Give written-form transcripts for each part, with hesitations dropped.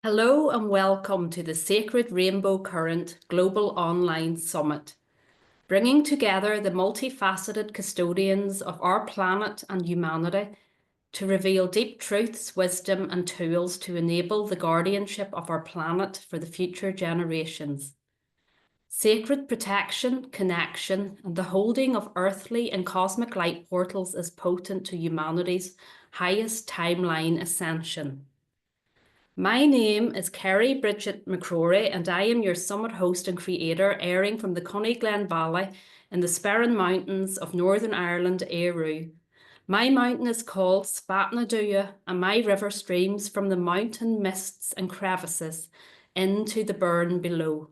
Hello and welcome to the Sacred Rainbow Current Global Online Summit, bringing together the multifaceted custodians of our planet and humanity to reveal deep truths, wisdom, and tools to enable the guardianship of our planet for the future generations. Sacred protection, connection, and the holding of earthly and cosmic light portals is potent to humanity's highest timeline ascension. My name is Kerry Bridget McCrory, and I am your summit host and creator, airing from the Coney-Glen Valley in the Sperrin Mountains of Northern Ireland, Éirú. My mountain is called Spatna, and my river streams from the mountain mists and crevices into the burn below.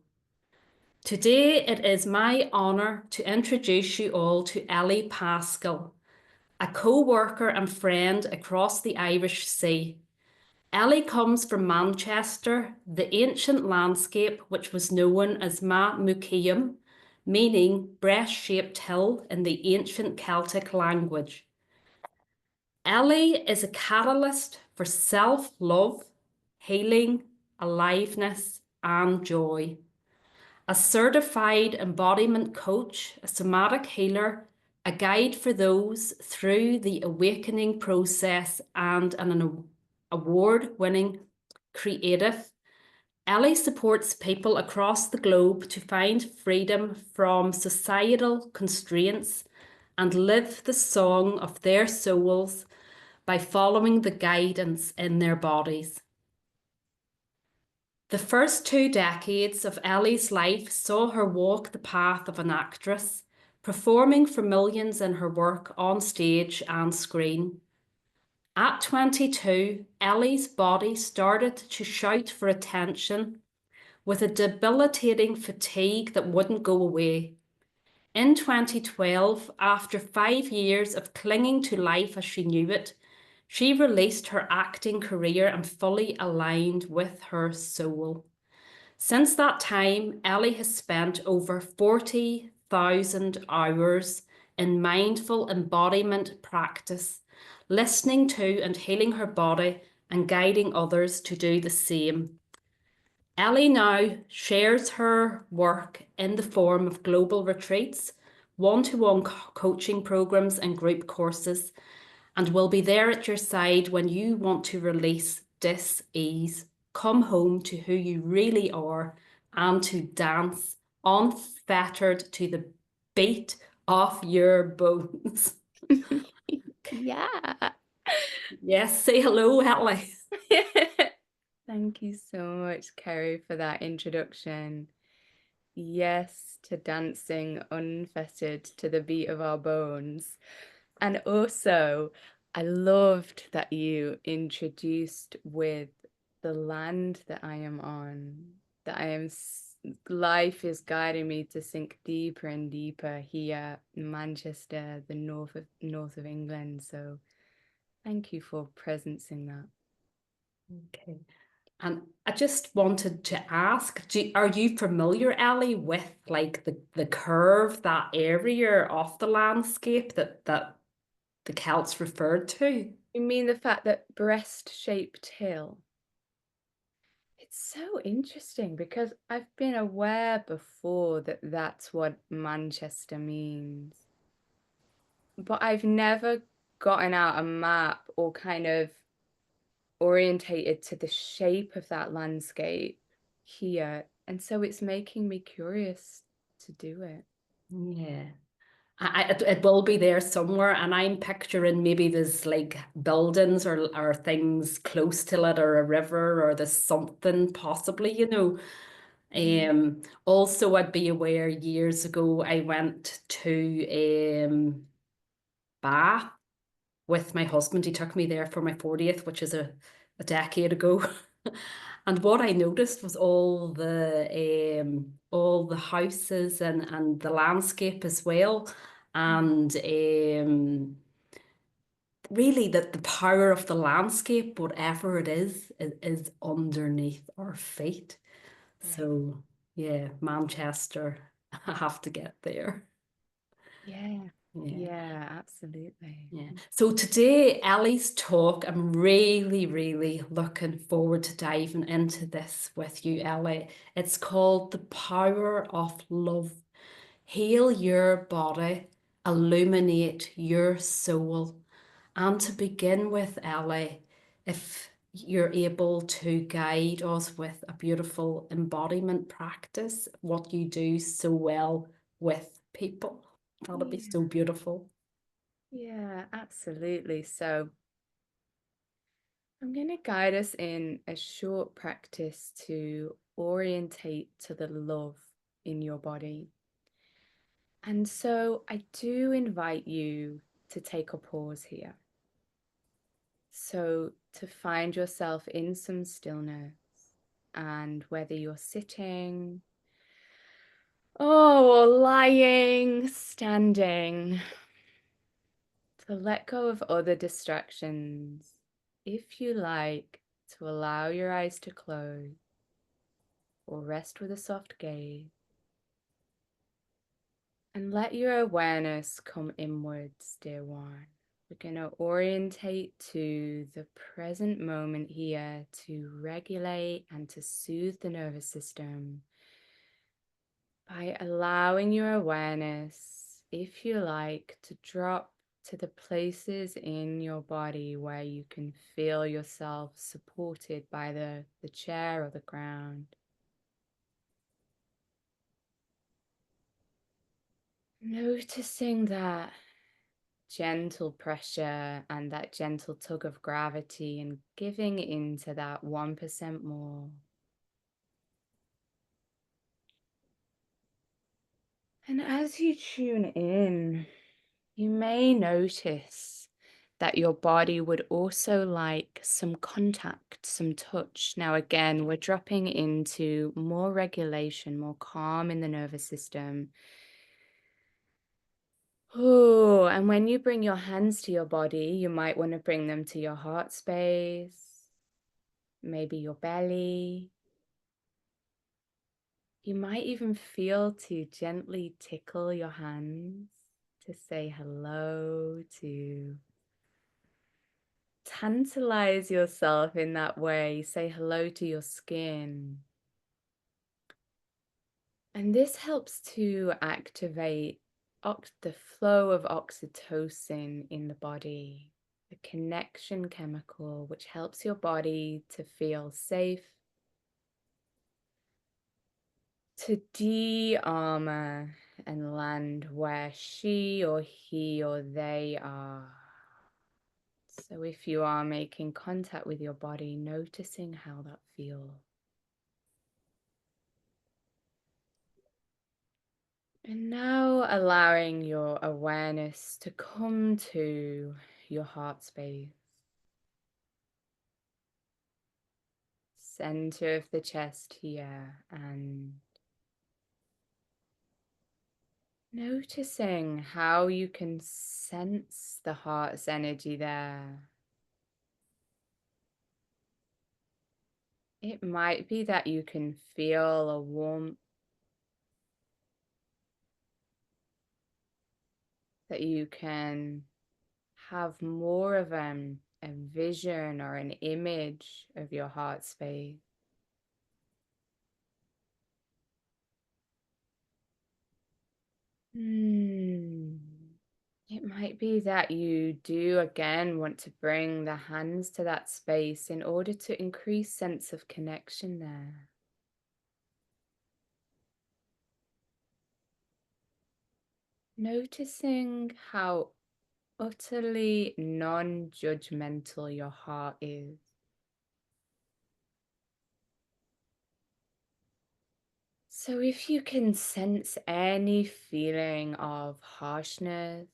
Today, it is my honour to introduce you all to Ellie Paskell, a co-worker and friend across the Irish Sea. Ellie comes from Manchester, the ancient landscape which was known as Ma Mukeum, meaning breast-shaped hill in the ancient Celtic language. Ellie is a catalyst for self-love, healing, aliveness, and joy. A certified embodiment coach, a somatic healer, a guide for those through the awakening process, and an award-winning creative, Ellie supports people across the globe to find freedom from societal constraints and live the song of their souls by following the guidance in their bodies. The first 2 decades of Ellie's life saw her walk the path of an actress, performing for millions in her work on stage and screen. At 22, Ellie's body started to shout for attention with a debilitating fatigue that wouldn't go away. In 2012, after 5 years of clinging to life as she knew it, she released her acting career and fully aligned with her soul. Since that time, Ellie has spent over 40,000 hours in mindful embodiment practice, listening to and healing her body and guiding others to do the same. Ellie now shares her work in the form of global retreats, one-to-one coaching programs and group courses, and will be there at your side when you want to release dis-ease, come home to who you really are, and to dance unfettered to the beat of your bones. Yeah. Yes, say hello, Ellie. Thank you so much, Kerry, for that introduction. Yes, to dancing unfettered to the beat of our bones. And also, I loved that you introduced with the land that I am on, that life is guiding me to sink deeper and deeper here in Manchester, the north of England. So thank you for presencing that. Okay. And I just wanted to ask, are you familiar, Ellie, with like the curve, that area of the landscape that the Celts referred to? You mean the fact that breast-shaped hill? It's so interesting because I've been aware before that that's what Manchester means, but I've never gotten out a map or kind of orientated to the shape of that landscape here. And so it's making me curious to do it. Yeah. It will be there somewhere, and I'm picturing maybe there's like buildings or things close to it, or a river, or there's something possibly, you know. Also, I'd be aware years ago I went to Bath with my husband. He took me there for my 40th, which is a decade ago. And what I noticed was all the houses and the landscape as well. And really that the power of the landscape, whatever it is underneath our feet. Yeah. So yeah, Manchester, I have to get there. Yeah. Yeah, absolutely. Yeah. So today, Ellie's talk, I'm really, really looking forward to diving into this with you, Ellie. It's called The Power of Love. Heal your body, illuminate your soul. And to begin with, Ellie, if you're able to guide us with a beautiful embodiment practice, what you do so well with people, that'd be so beautiful. Yeah, absolutely. So I'm going to guide us in a short practice to orientate to the love in your body. And so I do invite you to take a pause here. So to find yourself in some stillness, and whether you're sitting, or lying, standing, to let go of other distractions. If you like, to allow your eyes to close or rest with a soft gaze, and let your awareness come inwards, dear one. We're going to orientate to the present moment here to regulate and to soothe the nervous system by allowing your awareness, if you like, to drop to the places in your body where you can feel yourself supported by the chair or the ground. Noticing that gentle pressure and that gentle tug of gravity and giving into that 1% more. And as you tune in, you may notice that your body would also like some contact, some touch. Now, again, we're dropping into more regulation, more calm in the nervous system. Oh, and when you bring your hands to your body, you might want to bring them to your heart space, maybe your belly. You might even feel to gently tickle your hands to say hello, to tantalize yourself in that way. Say hello to your skin. And this helps to activate the flow of oxytocin in the body, the connection chemical, which helps your body to feel safe, to de-armor and land where she or he or they are. So if you are making contact with your body, noticing how that feels. And now allowing your awareness to come to your heart space, center of the chest here, and noticing how you can sense the heart's energy there. It might be that you can feel a warmth, that you can have more of a vision or an image of your heart space. It might be that you do again want to bring the hands to that space in order to increase sense of connection there. Noticing how utterly non-judgmental your heart is. So if you can sense any feeling of harshness,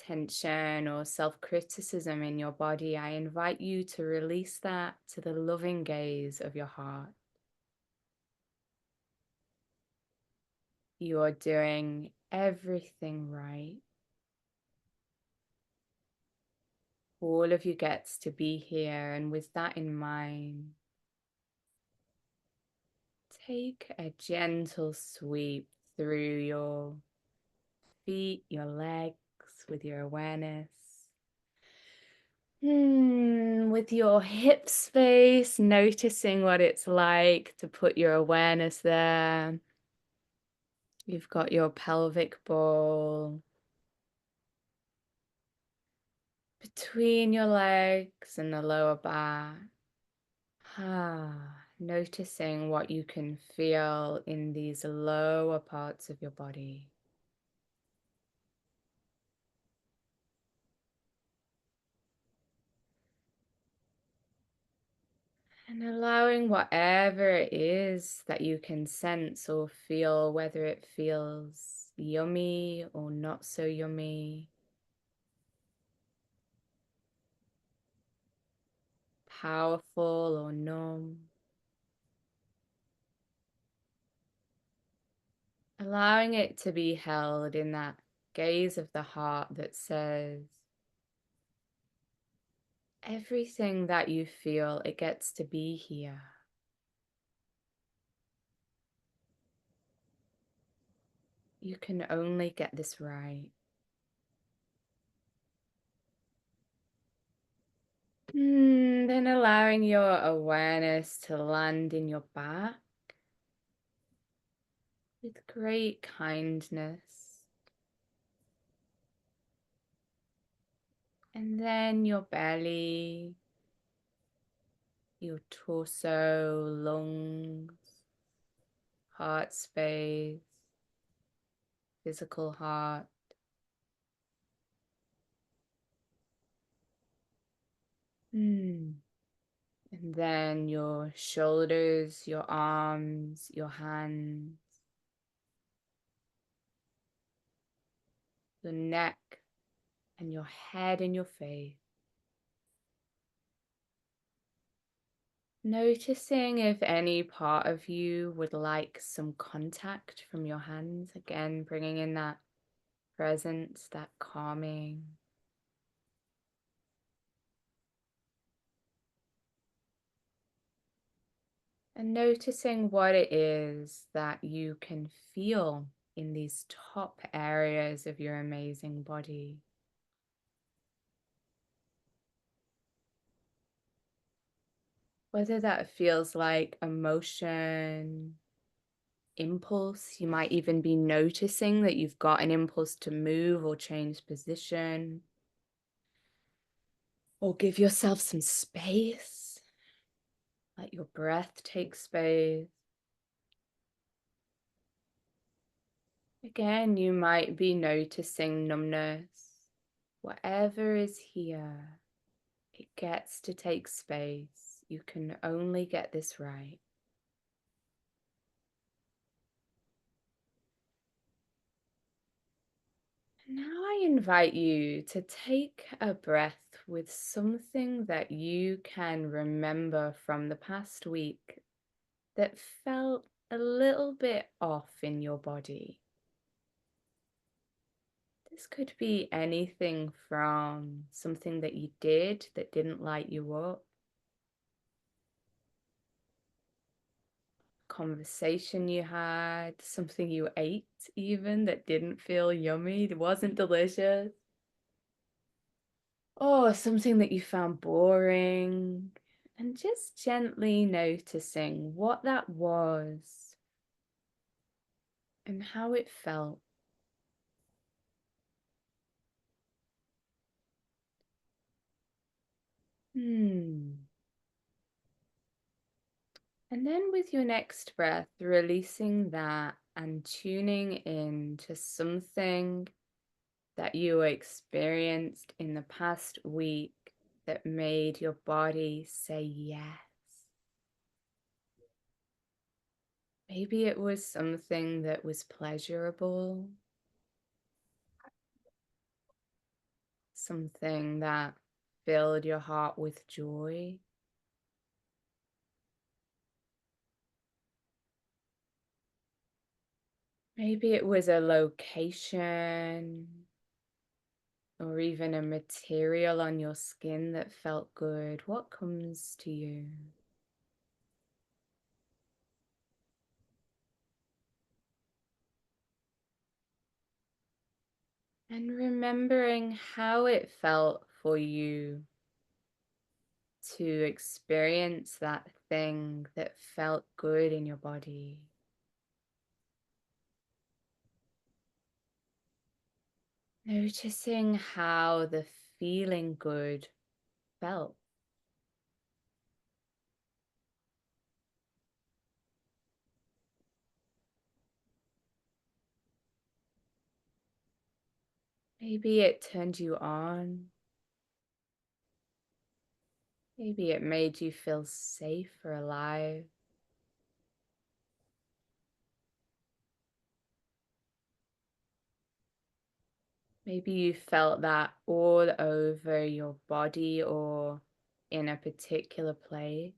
tension, or self-criticism in your body, I invite you to release that to the loving gaze of your heart. You are doing everything right. All of you gets to be here, and with that in mind, take a gentle sweep through your feet, your legs with your awareness. With your hip space, noticing what it's like to put your awareness there. You've got your pelvic bowl between your legs and the lower back. Noticing what you can feel in these lower parts of your body. And allowing whatever it is that you can sense or feel, whether it feels yummy or not so yummy, powerful or numb. Allowing it to be held in that gaze of the heart that says, everything that you feel, it gets to be here. You can only get this right. Then allowing your awareness to land in your back with great kindness. And then your belly, your torso, lungs, heart space, physical heart. And then your shoulders, your arms, your hands, your neck, and your head and your face. Noticing if any part of you would like some contact from your hands. Again, bringing in that presence, that calming. And noticing what it is that you can feel in these top areas of your amazing body. Whether that feels like emotion, impulse, you might even be noticing that you've got an impulse to move or change position, or give yourself some space. Let your breath take space. Again, you might be noticing numbness. Whatever is here, it gets to take space. You can only get this right. Now I invite you to take a breath with something that you can remember from the past week that felt a little bit off in your body. This could be anything from something that you did that didn't light you up, conversation you had, something you ate even that didn't feel yummy, it wasn't delicious, or something that you found boring, and just gently noticing what that was and how it felt. And then with your next breath, releasing that and tuning in to something that you experienced in the past week that made your body say yes. Maybe it was something that was pleasurable, something that filled your heart with joy. Maybe it was a location or even a material on your skin that felt good. What comes to you? And remembering how it felt for you to experience that thing that felt good in your body. Noticing how the feeling good felt. Maybe it turned you on. Maybe it made you feel safe or alive. Maybe you felt that all over your body or in a particular place.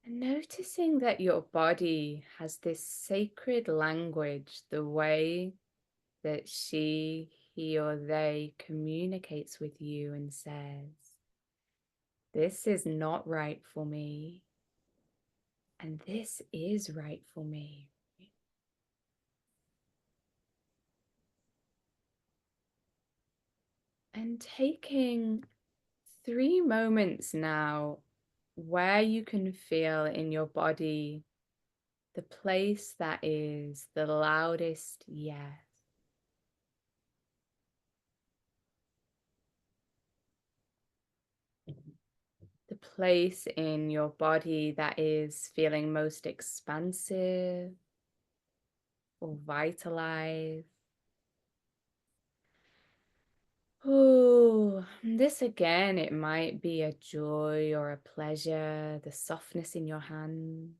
And noticing that your body has this sacred language, the way that she, he, or they communicates with you and says, "This is not right for me, and this is right for me." And taking 3 moments now where you can feel in your body the place that is the loudest yes. The place in your body that is feeling most expansive or vitalized. Oh, this again, it might be a joy or a pleasure, the softness in your hands,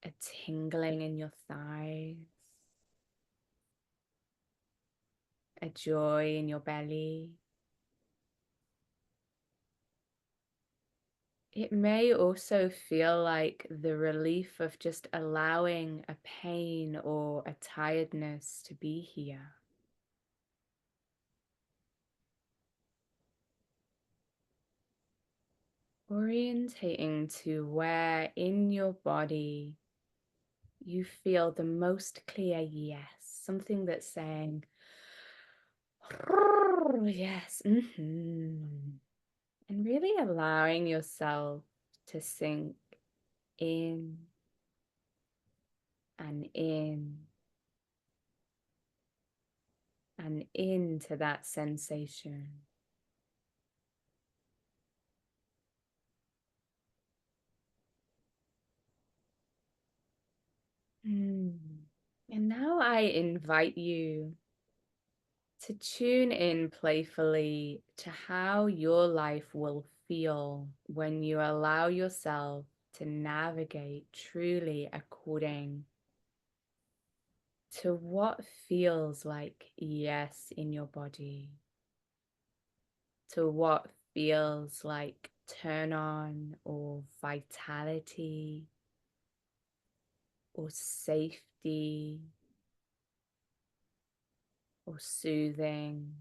a tingling in your thighs, a joy in your belly. It may also feel like the relief of just allowing a pain or a tiredness to be here. Orientating to where in your body you feel the most clear yes, something that's saying, yes, and really allowing yourself to sink in and in and into that sensation. And now I invite you to tune in playfully to how your life will feel when you allow yourself to navigate truly according to what feels like yes in your body, to what feels like turn on or vitality or safety or soothing.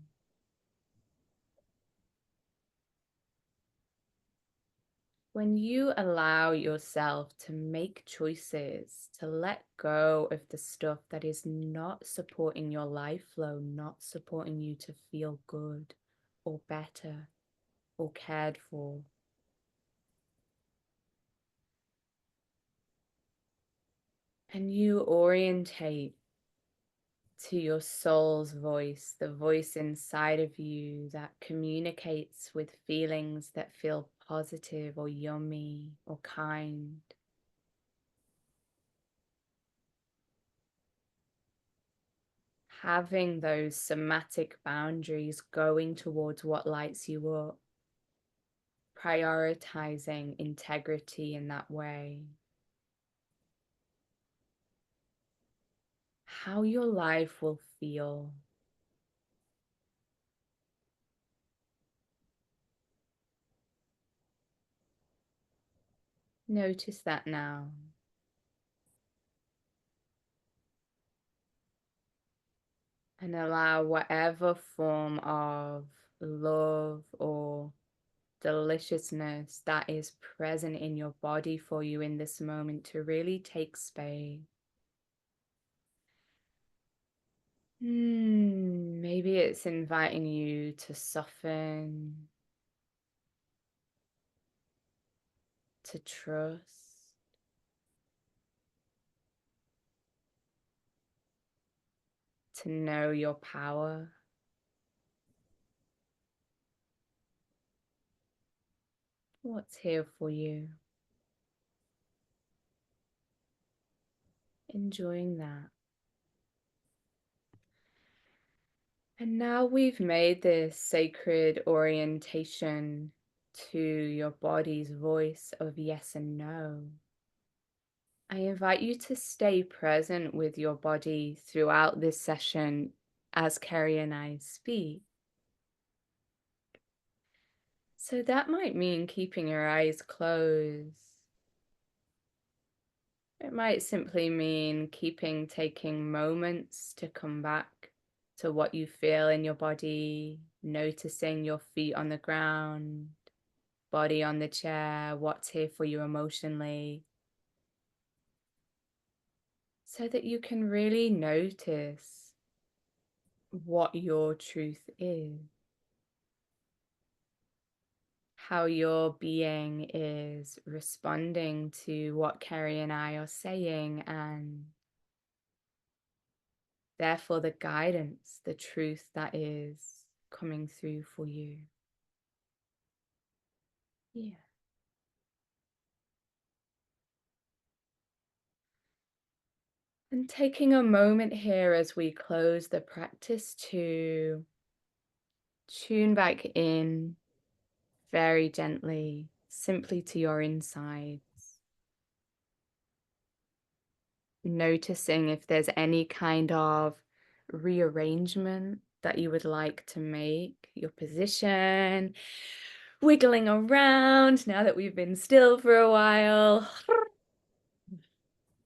When you allow yourself to make choices, to let go of the stuff that is not supporting your life flow, not supporting you to feel good or better or cared for, and you orientate to your soul's voice, the voice inside of you that communicates with feelings that feel positive or yummy or kind. Having those somatic boundaries going towards what lights you up, prioritizing integrity in that way. How your life will feel. Notice that now. And allow whatever form of love or deliciousness that is present in your body for you in this moment to really take space. Maybe it's inviting you to soften, to trust, to know your power. What's here for you? Enjoying that. And now we've made this sacred orientation to your body's voice of yes and no. I invite you to stay present with your body throughout this session as Kerry and I speak. So that might mean keeping your eyes closed. It might simply mean taking moments to come back to what you feel in your body, noticing your feet on the ground, body on the chair, what's here for you emotionally, so that you can really notice what your truth is, how your being is responding to what Kerry and I are saying, and therefore the guidance, the truth that is coming through for you. Yeah. And taking a moment here as we close the practice to tune back in very gently, simply to your insides. Noticing if there's any kind of rearrangement that you would like to make, your position, wiggling around now that we've been still for a while,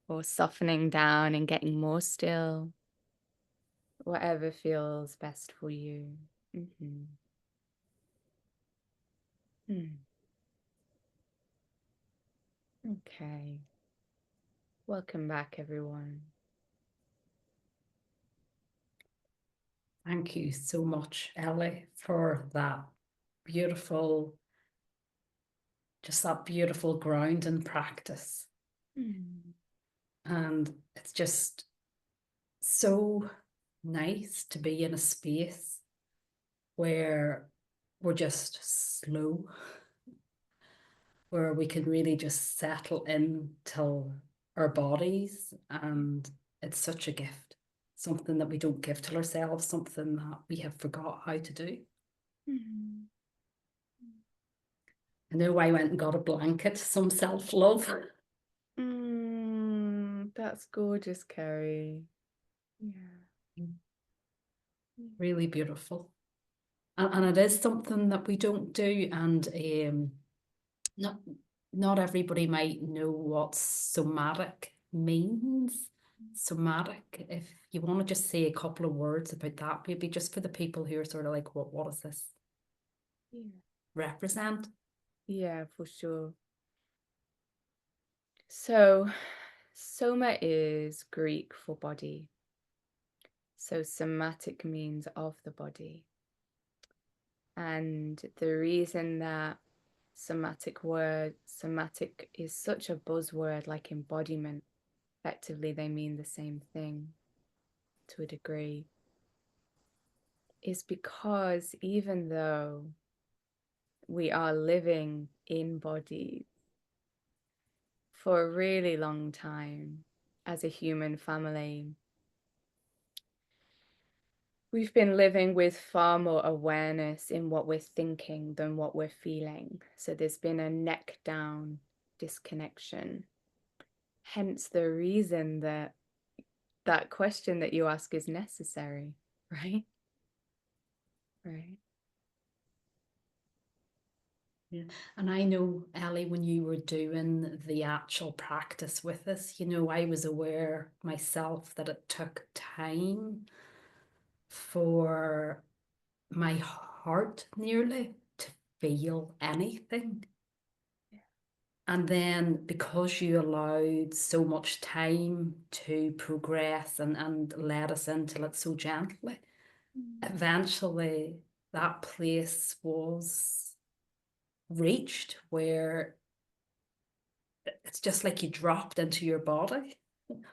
or softening down and getting more still, whatever feels best for you. Okay. Welcome back, everyone. Thank you so much, Ellie, for that beautiful, just that beautiful ground and practice. And it's just so nice to be in a space where we're just slow, where we can really just settle into our bodies. And it's such a gift, something that we don't give to ourselves, something that we have forgot how to do. I know I went and got a blanket, some self-love. That's gorgeous, Kerry. Yeah. Really beautiful. And it is something that we don't do. And not everybody might know what somatic means. Somatic, if you want to just say a couple of words about that, maybe just for the people who are sort of like, what does this represent? Yeah, for sure. So, soma is Greek for body. So, somatic means of the body. And the reason that somatic is such a buzzword, like embodiment, effectively they mean the same thing to a degree, is because even though we are living in bodies for a really long time as a human family, we've been living with far more awareness in what we're thinking than what we're feeling. So there's been a neck down disconnection. Hence the reason that that question that you ask is necessary, right? Right. Yeah. And I know, Ellie, when you were doing the actual practice with us, I was aware myself that it took time for my heart nearly to feel anything. Yeah. And then because you allowed so much time to progress and let us into it so gently, eventually that place was reached where it's just like you dropped into your body,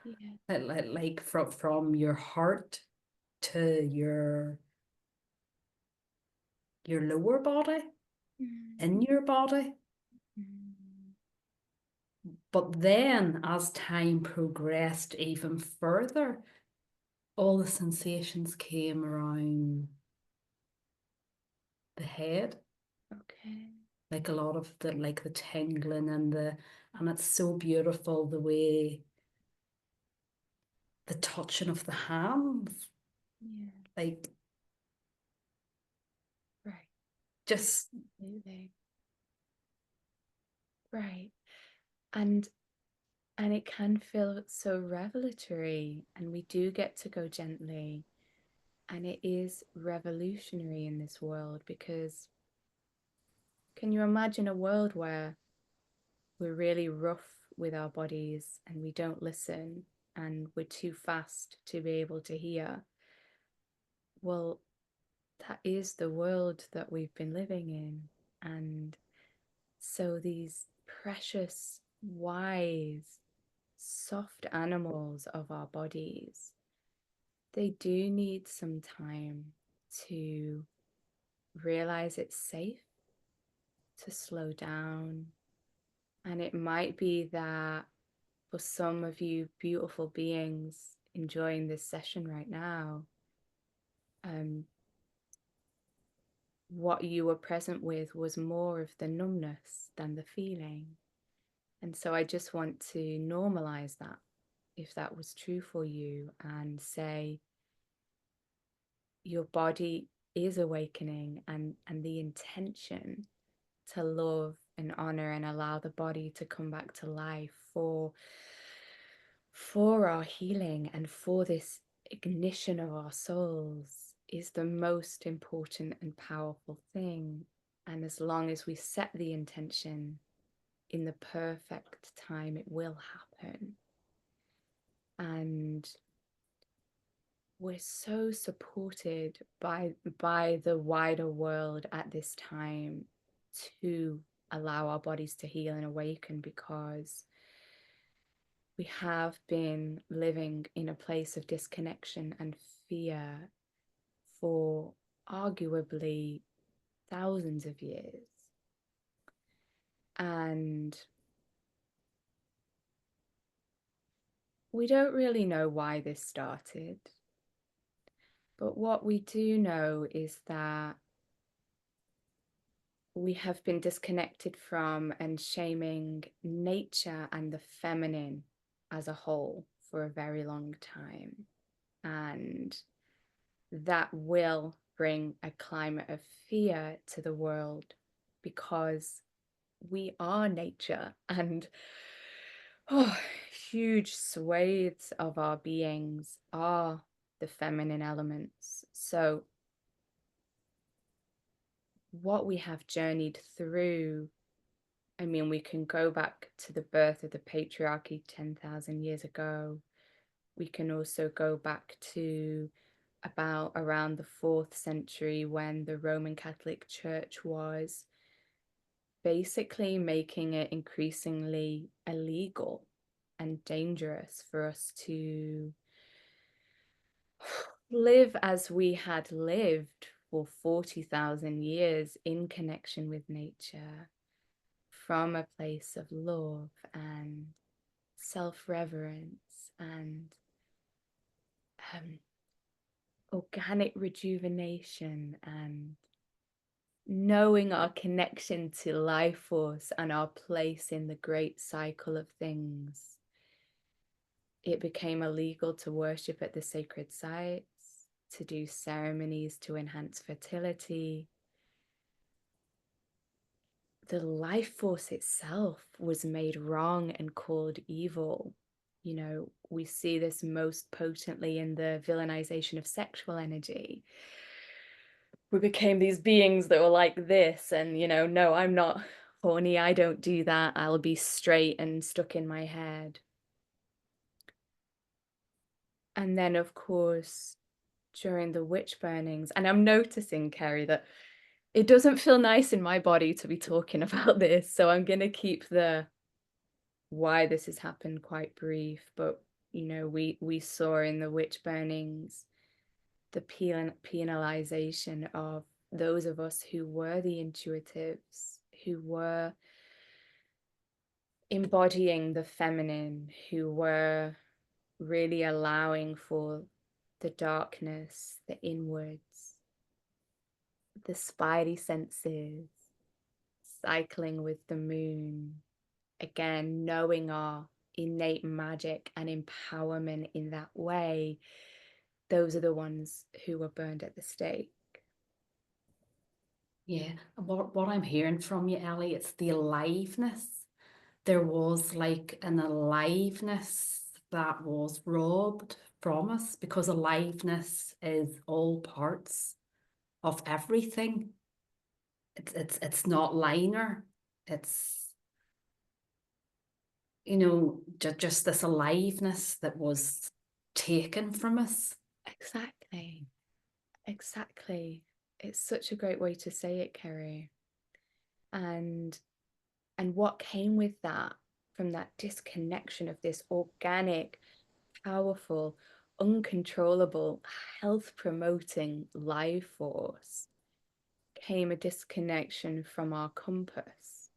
Yeah. like from your heart to your lower body, in your body. But then as time progressed even further, all the sensations came around the head, Okay. like a lot of the like the tingling and it's so beautiful the way the touching of the hands, Yeah. like Right. just Absolutely. Right. And it can feel so revelatory, and we do get to go gently. And it is revolutionary in this world, because can you imagine a world where we're really rough with our bodies and we don't listen and we're too fast to be able to hear? Well, that is the world that we've been living in. And so these precious, wise, soft animals of our bodies, they do need some time to realize it's safe to slow down. And it might be that for some of you beautiful beings enjoying this session right now, um, what you were present with was more of the numbness than the feeling. And so I just want to normalize that, if that was true for you, and say your body is awakening, and the intention to love and honor and allow the body to come back to life for our healing and for this ignition of our souls is the most important and powerful thing. And as long as we set the intention, in the perfect time it will happen. And we're so supported by the wider world at this time to allow our bodies to heal and awaken, because we have been living in a place of disconnection and fear for arguably thousands of years. And we don't really know why this started. But what we do know is that we have been disconnected from and shaming nature and the feminine as a whole for a very long time. And that will bring a climate of fear to the world, because we are nature, and huge swathes of our beings are the feminine elements. So what we have journeyed through, I mean, we can go back to the birth of the patriarchy 10,000 years ago. We can also go back to about around the 4th century, when the Roman Catholic Church was basically making it increasingly illegal and dangerous for us to live as we had lived for 40,000 years in connection with nature, from a place of love and self-reverence and organic rejuvenation, and knowing our connection to life force and our place in the great cycle of things. It became illegal to worship at the sacred sites, to do ceremonies to enhance fertility. The life force itself was made wrong and called evil. You know, we see this most potently in the villainization of sexual energy. we became these beings that were like this, and no, I'm not horny, I don't do that, I'll be straight and stuck in my head. And then, of course, during the witch burnings, and I'm noticing, Kerry, that it doesn't feel nice in my body to be talking about this, so I'm going to keep the why this has happened quite brief. But we saw in the witch burnings the penalization of those of us who were the intuitives, who were embodying the feminine, who were really allowing for the darkness, the inwards, the spidey senses, cycling with the moon, again, knowing our innate magic and empowerment in that way. Those are the ones who were burned at the stake. Yeah, what I'm hearing from you, Ellie, it's the aliveness. There was like an aliveness that was robbed from us, because aliveness is all parts of everything. It's not linear. It's just this aliveness that was taken from us. Exactly. It's such a great way to say it, Kerry. And what came with that, from that disconnection of this organic, powerful, uncontrollable, health promoting life force, came a disconnection from our compass.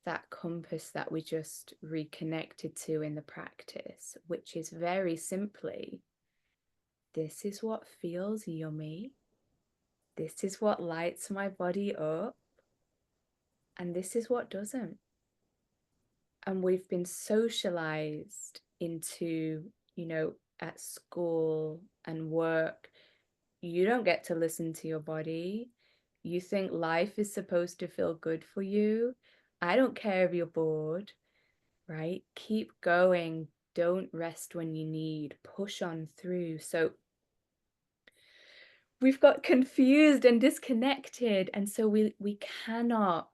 That compass that we just reconnected to in the practice, which is very simply, this is what feels yummy. This is what lights my body up. And this is what doesn't. And we've been socialized into, at school and work, you don't get to listen to your body. You think life is supposed to feel good for you. I don't care if you're bored, right? Keep going. Don't rest when you need. Push on through. So we've got confused and disconnected. And so we cannot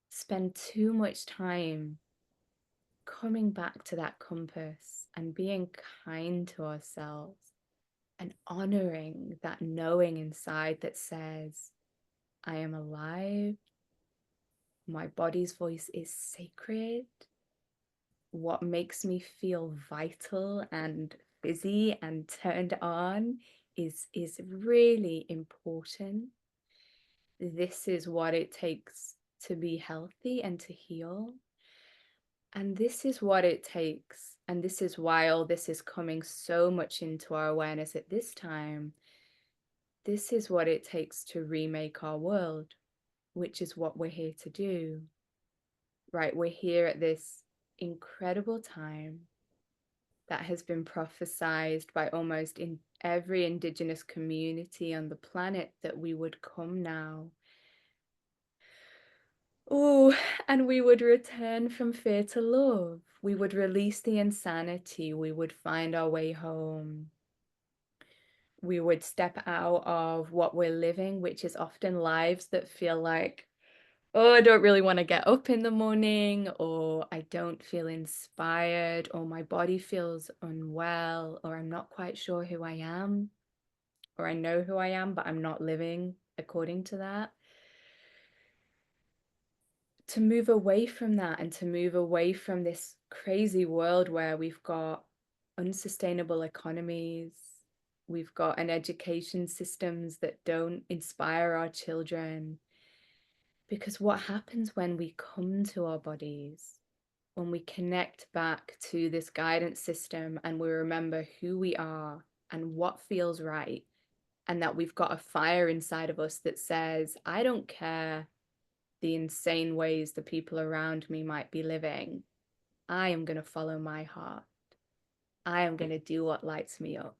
spend too much time coming back to that compass and being kind to ourselves and honoring that knowing inside that says, I am alive. My body's voice is sacred. What makes me feel vital and busy and turned on is really important. This is what it takes to be healthy and to heal. And this is what it takes. And this is why all this is coming so much into our awareness at this time. This is what it takes to remake our world, which is what we're here to do. Right? We're here at this incredible time that has been prophesized by almost in every indigenous community on the planet, that we would come now. Oh, and we would return from fear to love. We would release the insanity. We would find our way home. We would step out of what we're living, which is often lives that feel like, oh, I don't really want to get up in the morning, or I don't feel inspired, or my body feels unwell, or I'm not quite sure who I am, or I know who I am, but I'm not living according to that. To move away from that, and to move away from this crazy world where we've got unsustainable economies, we've got an education systems that don't inspire our children. Because what happens when we come to our bodies, when we connect back to this guidance system and we remember who we are and what feels right, and that we've got a fire inside of us that says, I don't care the insane ways the people around me might be living. I am going to follow my heart. I am going to do what lights me up.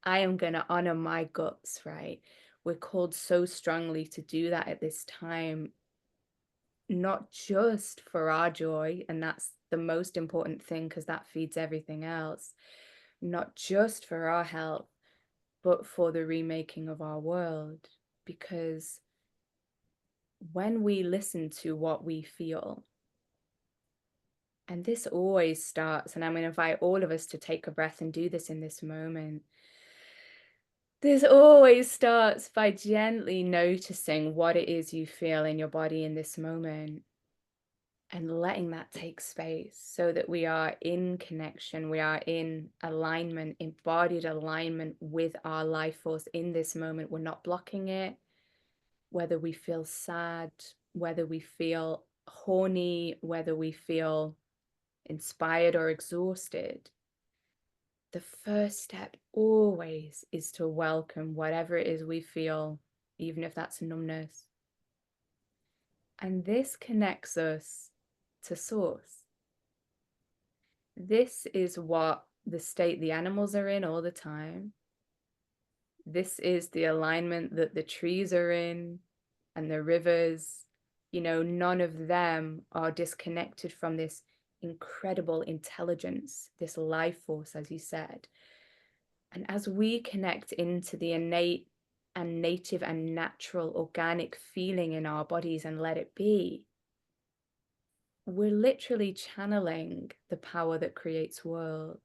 I am going to honor my guts, right? We're called so strongly to do that at this time, not just for our joy, and that's the most important thing because that feeds everything else, not just for our health, but for the remaking of our world. Because when we listen to what we feel, and this always starts, and I'm going to invite all of us to take a breath and do this in this moment. This always starts by gently noticing what it is you feel in your body in this moment and letting that take space so that we are in connection, we are in alignment, embodied alignment with our life force in this moment. We're not blocking it, whether we feel sad, whether we feel horny, whether we feel inspired or exhausted. The first step always is to welcome whatever it is we feel, even if that's numbness. And this connects us to source. This is what the state the animals are in all the time. This is the alignment that the trees are in and the rivers. You know, none of them are disconnected from this incredible intelligence, this life force, as you said. And as we connect into the innate and native and natural organic feeling in our bodies and let it be, we're literally channeling the power that creates worlds.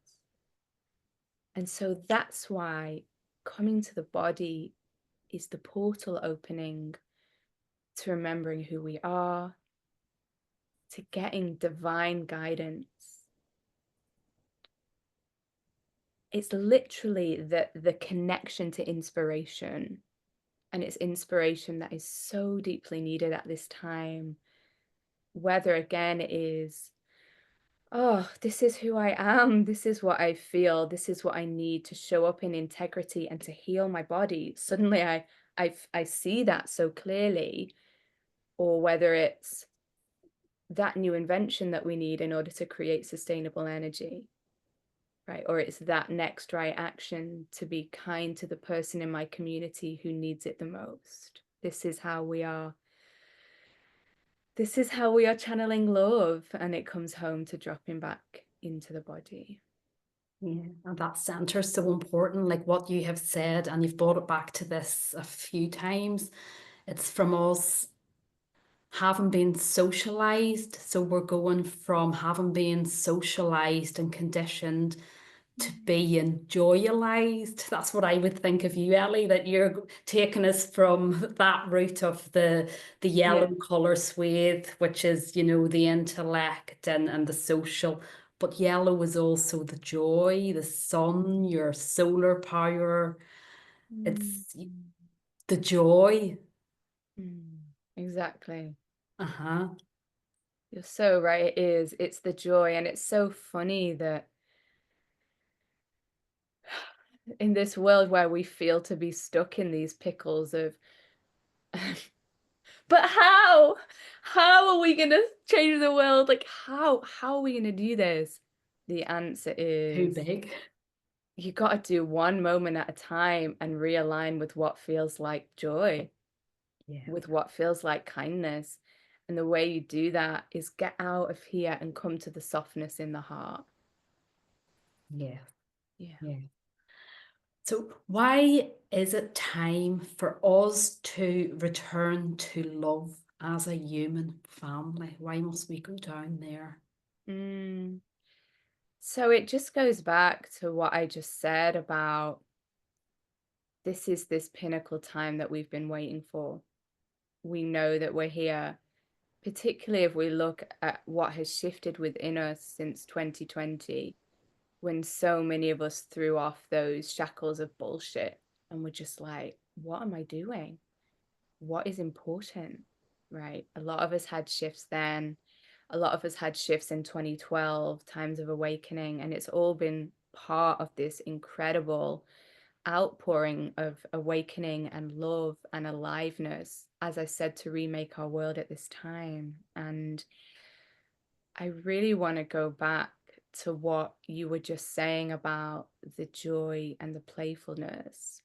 And so that's why coming to the body is the portal opening to remembering who we are, to getting divine guidance. It's literally the connection to inspiration. And it's inspiration that is so deeply needed at this time. Whether again it is, oh, this is who I am, this is what I feel, this is what I need to show up in integrity and to heal my body. Suddenly I see that so clearly. Or whether it's that new invention that we need in order to create sustainable energy, right? Or it's that next right action to be kind to the person in my community who needs it the most. This is how we are channeling love, and it comes home to dropping back into the body. Yeah, and that center is so important, like what you have said, and you've brought it back to this a few times. It's from us having been socialized. So we're going from having been socialized and conditioned to being joyalized. That's what I would think of you, Ellie, that you're taking us from that route of the yellow Yeah. color swathe, which is, you know, the intellect and the social. But yellow is also the joy, the sun, your solar power. Mm. It's the joy. Exactly. Uh-huh. You're so right. It is. It's the joy. And it's so funny that in this world where we feel to be stuck in these pickles of, but how are we going to change the world? Like, how are we going to do this? The answer Too is big. you got to do one moment at a time and realign with what feels like joy, Yeah. with what feels like kindness. And the way you do that is get out of here and come to the softness in the heart. Yeah. Yeah. Yeah. So, why is it time for us to return to love as a human family? Why must we go down there? Mm. So it just goes back to what I just said about this is this pinnacle time that we've been waiting for. We know that we're here, particularly if we look at what has shifted within us since 2020, when so many of us threw off those shackles of bullshit and were just like, what am I doing? What is important? Right? A lot of us had shifts then. A lot of us had shifts in 2012, times of awakening, and it's all been part of this incredible outpouring of awakening and love and aliveness, as I said, to remake our world at this time. And I really want to go back to what you were just saying about the joy and the playfulness.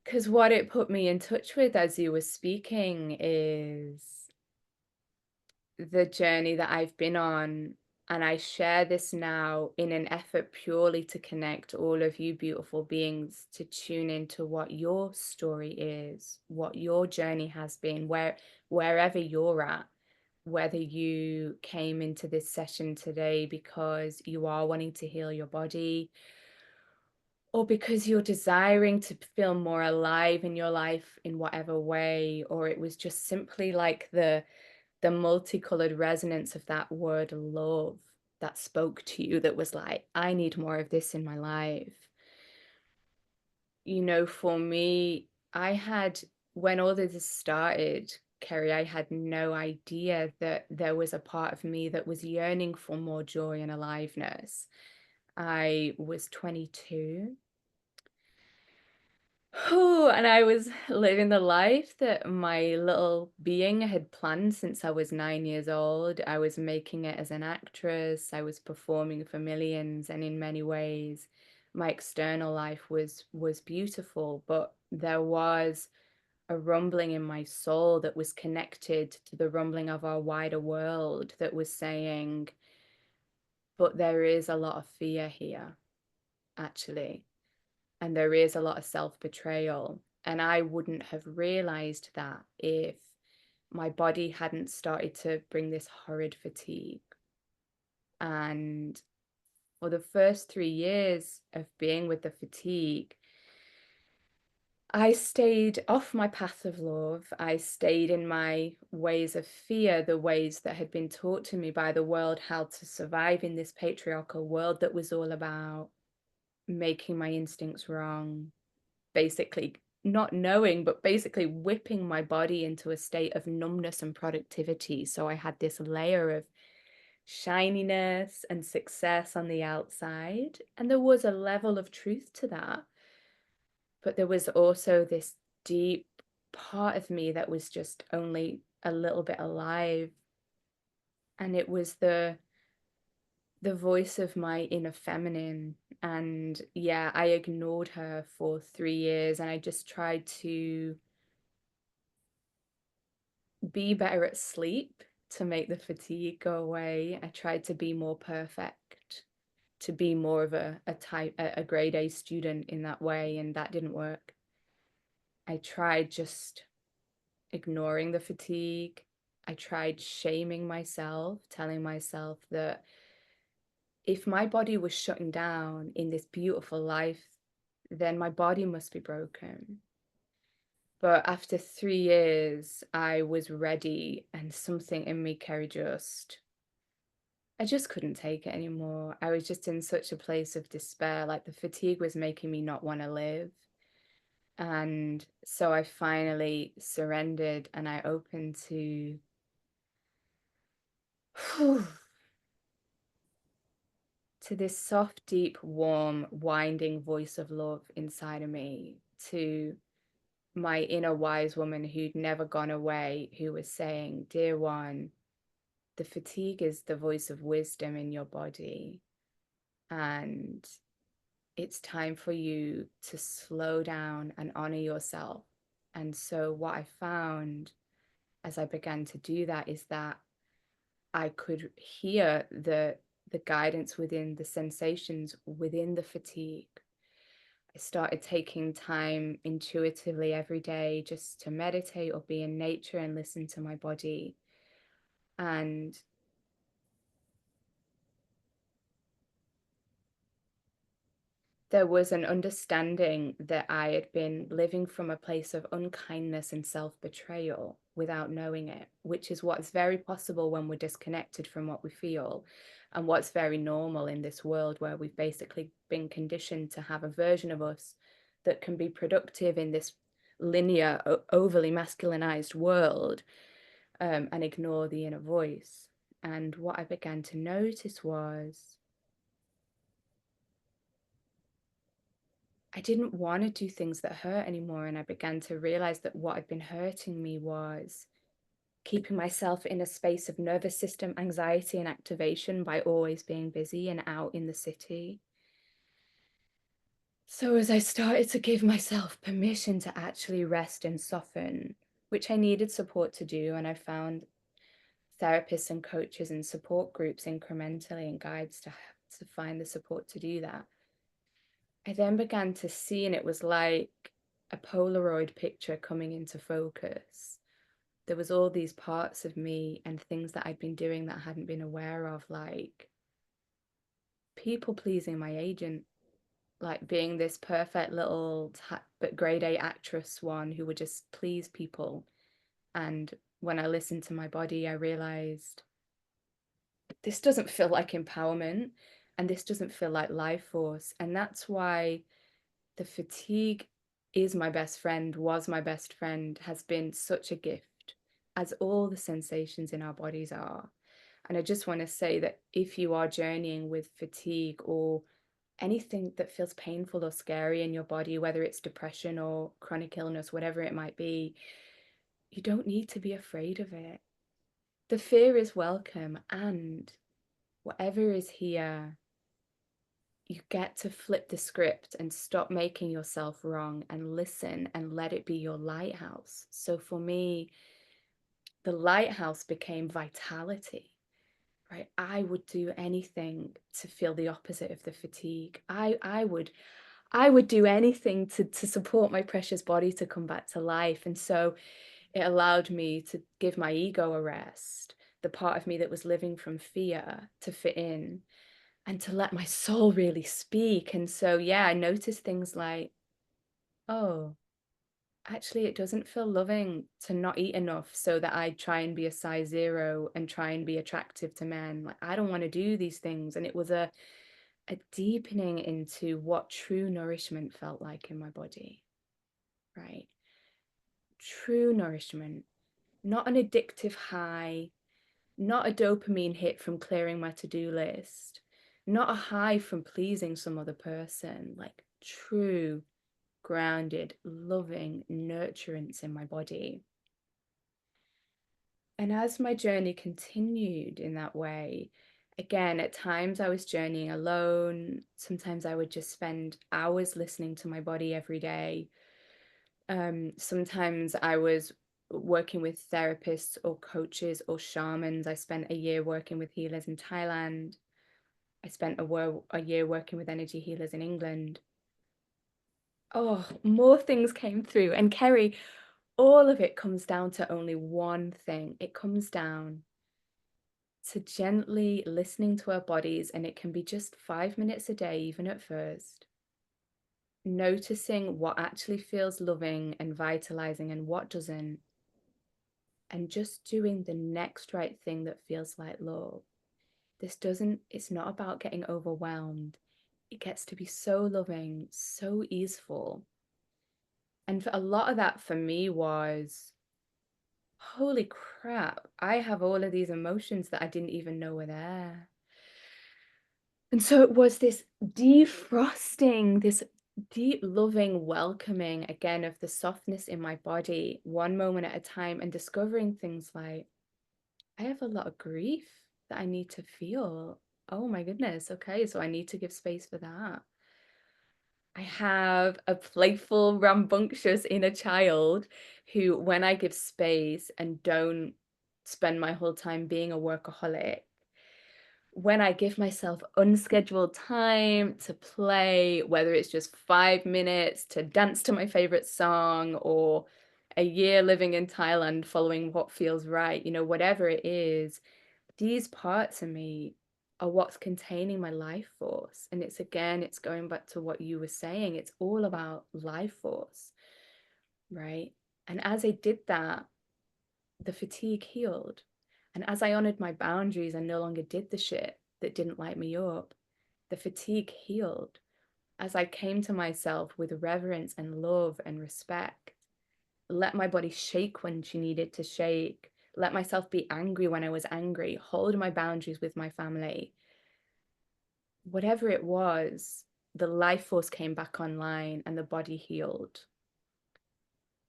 Because what it put me in touch with as you were speaking is the journey that I've been on And I share this now in an effort purely to connect all of you beautiful beings to tune into what your story is, what your journey has been, wherever you're at, whether you came into this session today because you are wanting to heal your body, or because you're desiring to feel more alive in your life in whatever way, or it was just simply like the multicolored resonance of that word love that spoke to you, that was like, I need more of this in my life. You know, for me, when all this started, Kerry, I had no idea that there was a part of me that was yearning for more joy and aliveness. I was 22. Oh, and I was living the life that my little being had planned since I was 9 years old. I was making it as an actress. I was performing for millions, and in many ways, my external life was beautiful, but there was a rumbling in my soul that was connected to the rumbling of our wider world that was saying, but there is a lot of fear here, actually. And there is a lot of self-betrayal. And I wouldn't have realized that if my body hadn't started to bring this horrid fatigue. And for the first 3 years of being with the fatigue, I stayed off my path of love. I stayed in my ways of fear, the ways that had been taught to me by the world how to survive in this patriarchal world that was all about making my instincts wrong, basically not knowing, but basically whipping my body into a state of numbness and productivity. So I had this layer of shininess and success on the outside. And there was a level of truth to that. But there was also this deep part of me that was just only a little bit alive. And it was the voice of my inner feminine. And yeah, I ignored her for 3 years, and I just tried to be better at sleep to make the fatigue go away. I tried to be more perfect, to be more of a grade A student in that way, and that didn't work. I tried just ignoring the fatigue. I tried shaming myself, telling myself that if my body was shutting down in this beautiful life, then my body must be broken. But after 3 years, I was ready, and something in me, Kerry, I just couldn't take it anymore. I was just in such a place of despair. Like the fatigue was making me not want to live. And so I finally surrendered, and I opened to this soft, deep, warm, winding voice of love inside of me, to my inner wise woman who'd never gone away, who was saying, dear one, the fatigue is the voice of wisdom in your body. And it's time for you to slow down and honor yourself. And so what I found as I began to do that is that I could hear the guidance within the sensations within the fatigue. I started taking time intuitively every day just to meditate or be in nature and listen to my body. And there was an understanding that I had been living from a place of unkindness and self-betrayal without knowing it, which is what's very possible when we're disconnected from what we feel, and what's very normal in this world where we've basically been conditioned to have a version of us that can be productive in this linear, overly masculinized world, and ignore the inner voice. And what I began to notice was I didn't want to do things that hurt anymore. And I began to realize that what had been hurting me was keeping myself in a space of nervous system anxiety and activation by always being busy and out in the city. So as I started to give myself permission to actually rest and soften, which I needed support to do, and I found therapists and coaches and support groups incrementally and guides to find the support to do that. I then began to see, and it was like a Polaroid picture coming into focus. There was all these parts of me and things that I'd been doing that I hadn't been aware of, like people pleasing my agent, like being this perfect little but grade A actress one who would just please people. And when I listened to my body, I realized this doesn't feel like empowerment, and this doesn't feel like life force. And that's why the fatigue is my best friend, was my best friend, has been such a gift, as all the sensations in our bodies are. And I just want to say that if you are journeying with fatigue or anything that feels painful or scary in your body, whether it's depression or chronic illness, whatever it might be, you don't need to be afraid of it. The fear is welcome, and whatever is here, you get to flip the script and stop making yourself wrong and listen and let it be your lighthouse. So for me, the lighthouse became vitality, right? I would do anything to feel the opposite of the fatigue. I would do anything to support my precious body to come back to life. And so it allowed me to give my ego a rest, the part of me that was living from fear, to fit in and to let my soul really speak. And so, yeah, I noticed things like, oh, actually, it doesn't feel loving to not eat enough so that I try and be a size 0 and try and be attractive to men. Like, I don't want to do these things. And it was a deepening into what true nourishment felt like in my body, right? True nourishment, not an addictive high, not a dopamine hit from clearing my to-do list, not a high from pleasing some other person, like true, grounded, loving nurturance in my body. And as my journey continued in that way, again, at times I was journeying alone. Sometimes I would just spend hours listening to my body every day. Sometimes I was working with therapists or coaches or shamans. I spent a year working with healers in Thailand. I spent a year working with energy healers in England. Oh, more things came through. And Kerry, all of it comes down to only one thing. It comes down to gently listening to our bodies, and it can be just 5 minutes a day, even at first. Noticing what actually feels loving and vitalizing and what doesn't, and just doing the next right thing that feels like love. It's not about getting overwhelmed. It gets to be so loving, so easeful. And for a lot of that for me was, holy crap, I have all of these emotions that I didn't even know were there. And so it was this defrosting, this deep, loving, welcoming again of the softness in my body, one moment at a time, and discovering things like, I have a lot of grief that I need to feel. Oh my goodness. Okay, so I need to give space for that. I have a playful, rambunctious inner child who, when I give space and don't spend my whole time being a workaholic, when I give myself unscheduled time to play, whether it's just 5 minutes to dance to my favorite song or a year living in Thailand following what feels right, whatever it is, these parts of me are what's containing my life force. And it's going back to what you were saying. It's all about life force, right? And as I did that, the fatigue healed. And as I honored my boundaries and no longer did the shit that didn't light me up, the fatigue healed. As I came to myself with reverence and love and respect, let my body shake when she needed to shake, let myself be angry when I was angry, hold my boundaries with my family. Whatever it was, the life force came back online and the body healed.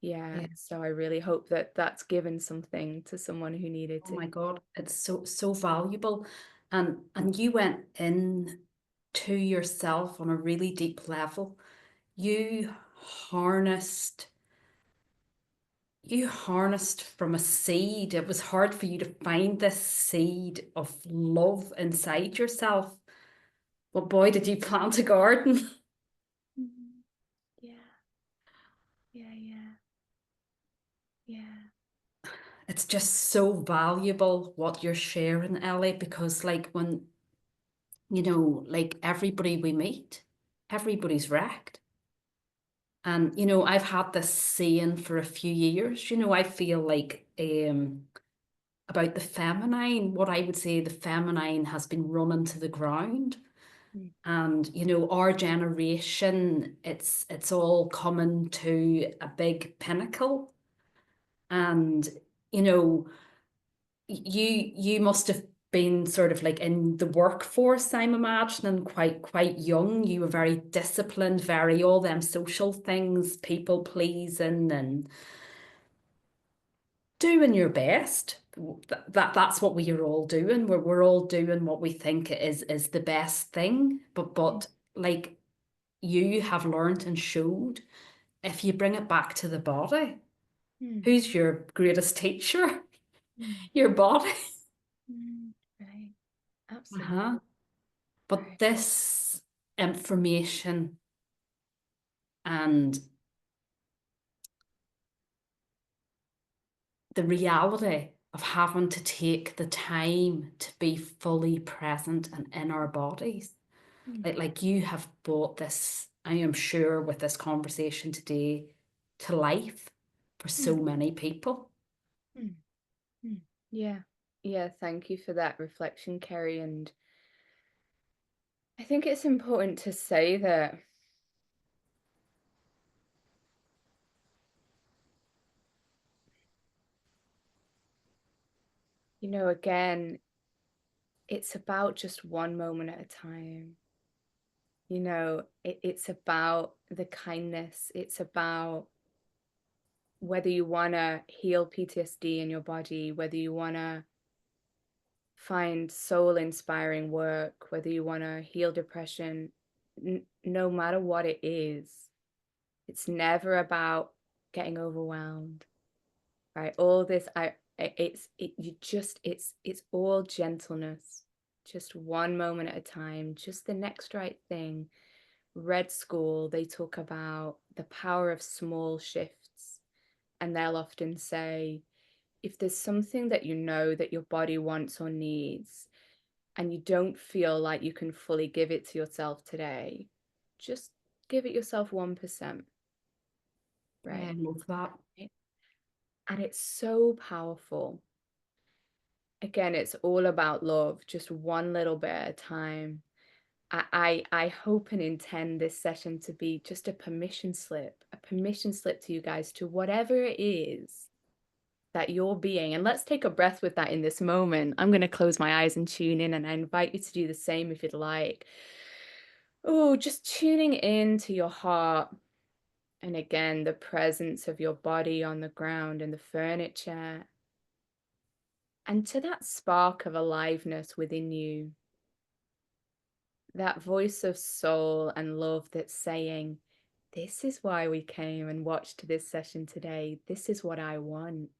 Yeah, so I really hope that that's given something to someone who needed Oh to. my God, it's so valuable. And you went in to yourself on a really deep level. You harnessed you harnessed from a seed. It was hard for you to find this seed of love inside yourself. But boy, did you plant a garden. Mhm. Yeah, yeah, yeah, yeah. It's just so valuable what you're sharing, Ellie, because like when, like everybody we meet, everybody's wrecked. And, I've had this saying for a few years, I feel like about the feminine, what I would say the feminine has been run into the ground. Mm, And, our generation, it's all coming to a big pinnacle. And, you know, you must have been sort of like in the workforce, I'm imagining, quite young. You were very disciplined, very all them social things, people pleasing and doing your best. That's what we are all doing. We're all doing what we think is the best thing. But mm, like you have learned and showed, if you bring it back to the body, mm, who's your greatest teacher? mm, Your body. right. Absolutely. Uh-huh. But Right. this information and the reality of having to take the time to be fully present and in our bodies, Mm, like you have brought this, I am sure, with this conversation today to life for so mm, many people. mm, mm. Yeah. Yeah, thank you for that reflection, Kerry. And I think it's important to say that, again, it's about just one moment at a time. It's about the kindness. It's about whether you want to heal PTSD in your body, whether you want to find soul inspiring work, whether you want to heal depression, no matter what it is, it's never about getting overwhelmed, right? All this, it's all gentleness, just one moment at a time, just the next right thing. Red School, they talk about the power of small shifts, and they'll often say, if there's something that you know that your body wants or needs, and you don't feel like you can fully give it to yourself today, just give it yourself 1%, Yeah, I right? love that. And it's so powerful. Again, it's all about love, just one little bit at a time. I hope and intend this session to be just a permission slip to you guys to whatever it is that you're being. And let's take a breath with that in this moment. I'm going to close my eyes and tune in, and I invite you to do the same if you'd like. Oh, just tuning in to your heart. And again, the presence of your body on the ground and the furniture, and to that spark of aliveness within you, that voice of soul and love that's saying, this is why we came and watched this session today. This is what I want.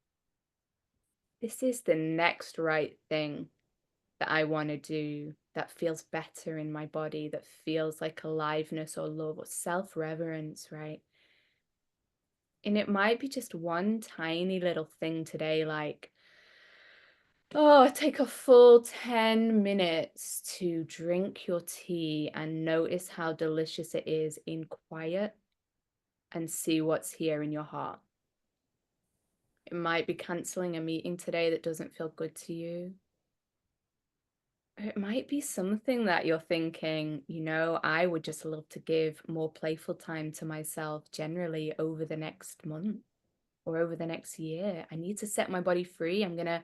This is the next right thing that I want to do that feels better in my body, that feels like aliveness or love or self-reverence, right? And it might be just one tiny little thing today, like, oh, take a full 10 minutes to drink your tea and notice how delicious it is in quiet and see what's here in your heart. It might be canceling a meeting today that doesn't feel good to you. It might be something that you're thinking, I would just love to give more playful time to myself generally over the next month or over the next year. I need to set my body free. I'm going to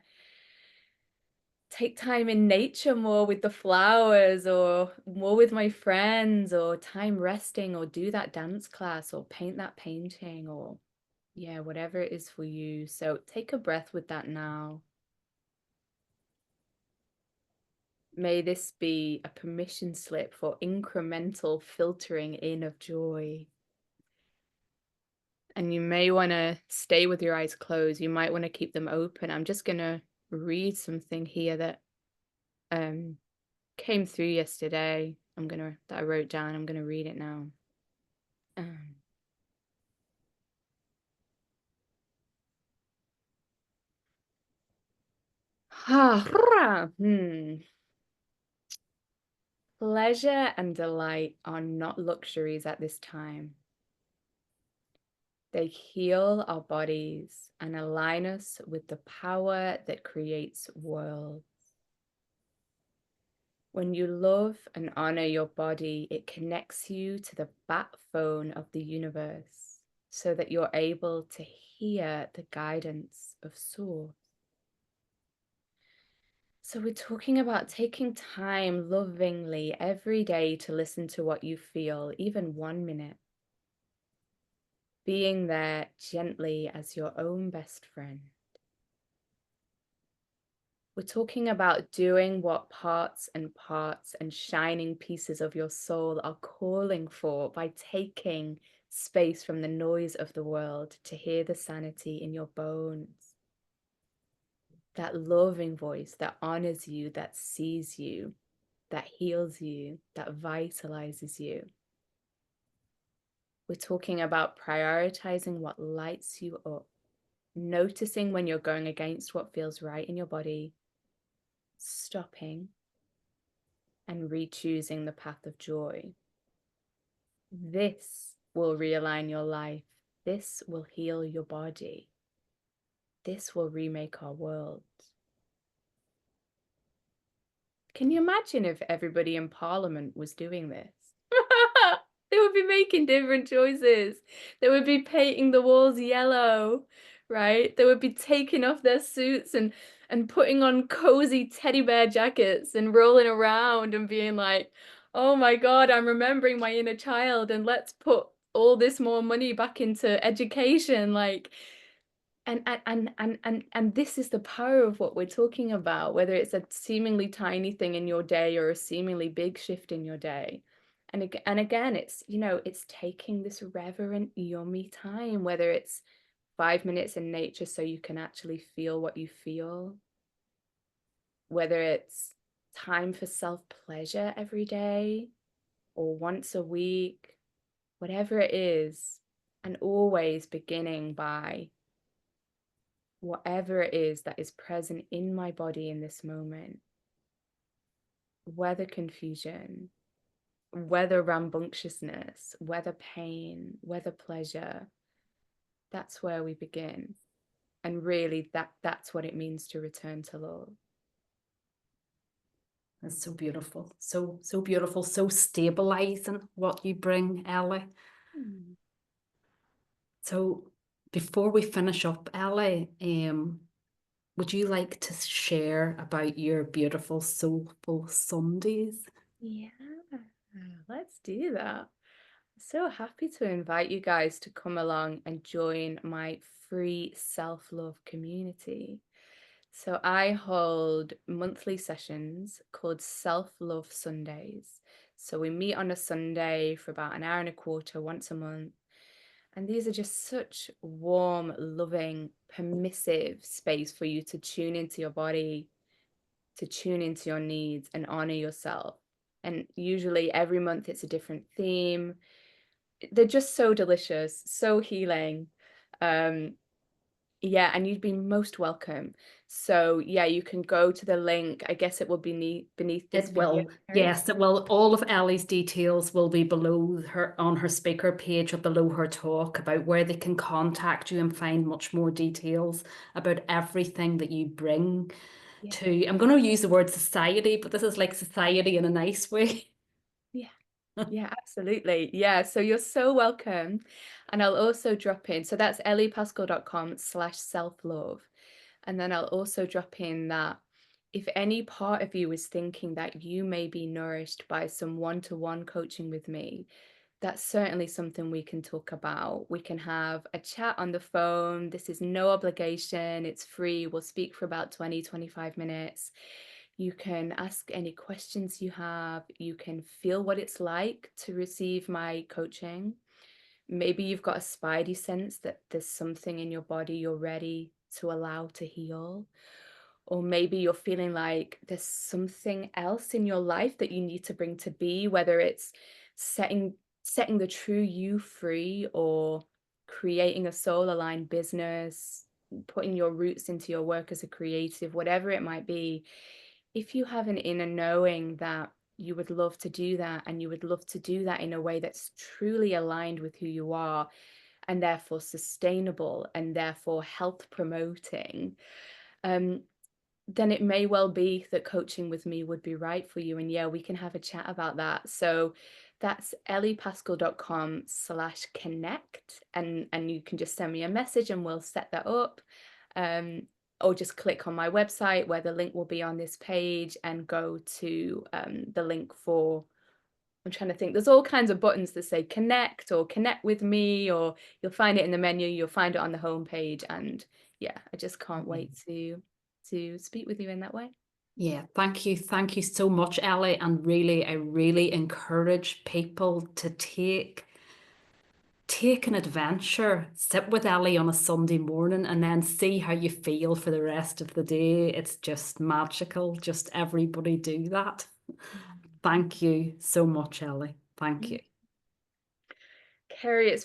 take time in nature more with the flowers or more with my friends, or time resting, or do that dance class or paint that painting, or yeah, whatever it is for you. So take a breath with that now. May this be a permission slip for incremental filtering in of joy. And you may want to stay with your eyes closed. You might want to keep them open. I'm just going to read something here that um, came through yesterday. That I wrote down. I'm gonna read it now. Um, Pleasure and delight are not luxuries at this time. They heal our bodies and align us with the power that creates worlds. When you love and honor your body, it connects you to the backbone of the universe so that you're able to hear the guidance of Source. So we're talking about taking time lovingly every day to listen to what you feel, even 1 minute. Being there gently as your own best friend. We're talking about doing what parts and shining pieces of your soul are calling for by taking space from the noise of the world to hear the sanity in your bones. That loving voice that honors you, that sees you, that heals you, that vitalizes you. We're talking about prioritizing what lights you up, noticing when you're going against what feels right in your body, stopping and re-choosing the path of joy. This will realign your life. This will heal your body. This will remake our world. Can you imagine if everybody in Parliament was doing this? They would be making different choices. They would be painting the walls yellow, right? They would be taking off their suits and putting on cozy teddy bear jackets and rolling around and being like, "Oh my God, I'm remembering my inner child, and let's put all this more money back into education." Like, and this is the power of what we're talking about, whether it's a seemingly tiny thing in your day or a seemingly big shift in your day. And again, it's, it's taking this reverent, yummy time, whether it's 5 minutes in nature so you can actually feel what you feel, whether it's time for self-pleasure every day or once a week, whatever it is, and always beginning by whatever it is that is present in my body in this moment, whether confusion, whether rambunctiousness, whether pain, whether pleasure, that's where we begin. And really that's what it means to return to love. That's so beautiful. So beautiful, so stabilizing what you bring, Ellie. So before we finish up, Ellie, would you like to share about your beautiful soulful Sundays? Yeah, let's do that. So happy to invite you guys to come along and join my free self-love community. So I hold monthly sessions called Self-Love Sundays. So we meet on a Sunday for about an hour and a quarter once a month. And these are just such warm, loving, permissive space for you to tune into your body, to tune into your needs and honor yourself. And usually every month it's a different theme. They're just so delicious, so healing. Yeah, and you'd be most welcome. So yeah, you can go to the link. I guess it will be beneath this It video. will, yes, it will. All of Ellie's details will be below her on her speaker page or below her talk about where they can contact you and find much more details about everything that you bring Yeah. to, I'm going to use the word society, but this is like society in a nice way. Yeah. Yeah, absolutely. Yeah, so you're so welcome. And I'll also drop in, so that's elliepaskell.com/self-love. And then I'll also drop in that if any part of you is thinking that you may be nourished by some one-to-one coaching with me, that's certainly something we can talk about. We can have a chat on the phone. This is no obligation. It's free. We'll speak for about 20-25 minutes. You can ask any questions you have. You can feel what it's like to receive my coaching. Maybe you've got a spidey sense that there's something in your body you're ready to allow to heal. Or maybe you're feeling like there's something else in your life that you need to bring to be, whether it's setting the true you free, or creating a soul-aligned business, putting your roots into your work as a creative, whatever it might be. If you have an inner knowing that you would love to do that, and you would love to do that in a way that's truly aligned with who you are, and therefore sustainable, and therefore health promoting, then it may well be that coaching with me would be right for you. And yeah, we can have a chat about that. So that's elliepaskell.com/connect. And you can just send me a message and we'll set that up. Or just click on my website where the link will be on this page, and go to the link for, I'm trying to think, there's all kinds of buttons that say connect or connect with me, or you'll find it in the menu, you'll find it on the homepage. And yeah, I just can't wait to speak with you in that way. Yeah, thank you. Thank you so much, Ellie. And really, I really encourage people to take an adventure, sit with Ellie on a Sunday morning, and then see how you feel for the rest of the day. It's just magical. Just everybody do that. Thank you so much, Ellie. Thank you. Kerry, it's